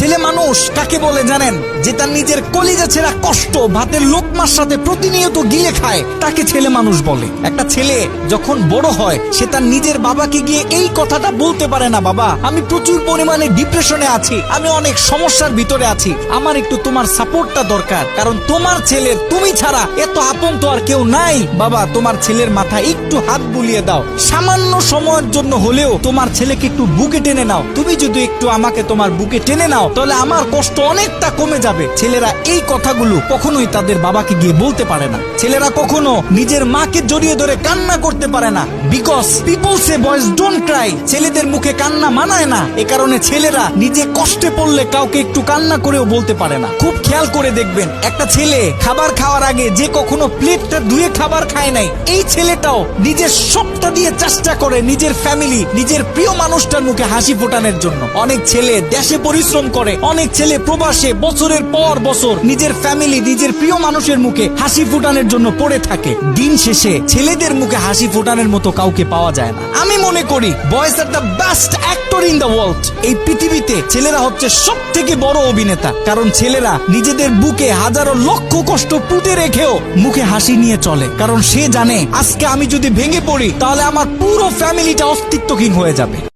ছেলে মানুষ কাকে বলে জানেন? যে তার নিজের কলিজা ছেঁড়া কষ্ট ভাতের লোকমার সাথে প্রতিনিয়ত গিলে খায়, তাকে ছেলে মানুষ বলে। একটা ছেলে যখন বড় হয় সে তার নিজের বাবাকে গিয়ে এই কথাটা বলতে পারে না, বাবা আমি প্রচুর পরিমাণে ডিপ্রেশনে আছি, আমি অনেক সমস্যার ভিতরে আছি, আমার একটু তোমার সাপোর্টটা দরকার, কারণ তোমার ছেলের তুমি ছাড়া এত আপন তো আর কেউ নাই। বাবা তোমার ছেলের মাথায় একটু হাত বুলিয়ে দাও, সামান্য সময়ের জন্য হলেও তোমার ছেলেকে একটু বুকে টেনে নাও, তুমি যদি একটু আমাকে তোমার বুকে টেনে নাও তাহলে আমার কষ্ট অনেকটা কমে যাবে। ছেলেরা এই কথাগুলো কখনোই তাদের বাবাকে গিয়ে বলতে পারে না। ছেলেরা কখনো নিজের মাকে জড়িয়ে ধরে কান্না করতে পারে না, because people say boys don't Cry. ছেলেদের মুখে কান্না মানায় না, এ কারণে ছেলেরা নিজে কষ্টে পড়লে কাউকে একটু কান্না করেও বলতে পারে না। খুব খেয়াল করে দেখবেন, একটা ছেলে খাবার খাওয়ার আগে যে কখনো প্লেটটা ধুয়ে খাবার খায় নাই, এই ছেলেটাও নিজের সবটা দিয়ে চেষ্টা করে নিজের ফ্যামিলি, নিজের প্রিয় মানুষটার মুখে হাসি ফোটানোর জন্য। অনেক ছেলে দেশে পরিশ্রম করে, অনেক ছেলে প্রবাসে বছরের পর বছর নিজের ফ্যামিলি, নিজের প্রিয় মানুষের মুখে হাসি ফোটানোর জন্য পড়ে থাকে। দিন শেষে ছেলেদের মুখে হাসি ফোটানোর মতো কাউকে পাওয়া যায় না। আমি মনে করি boys are the best actor in the world. এই পৃথিবীতে ছেলেরা হচ্ছে সব থেকে বড় অভিনেতা, কারণ ছেলেরা নিজেদের বুকে হাজারো লক্ষ কষ্ট পুঁতে রেখেও মুখে হাসি নিয়ে চলে, কারণ সে জানে আজকে আমি যদি ভেঙে পড়ি তাহলে আমার পুরো ফ্যামিলিটা অস্তিত্বহীন হয়ে যাবে।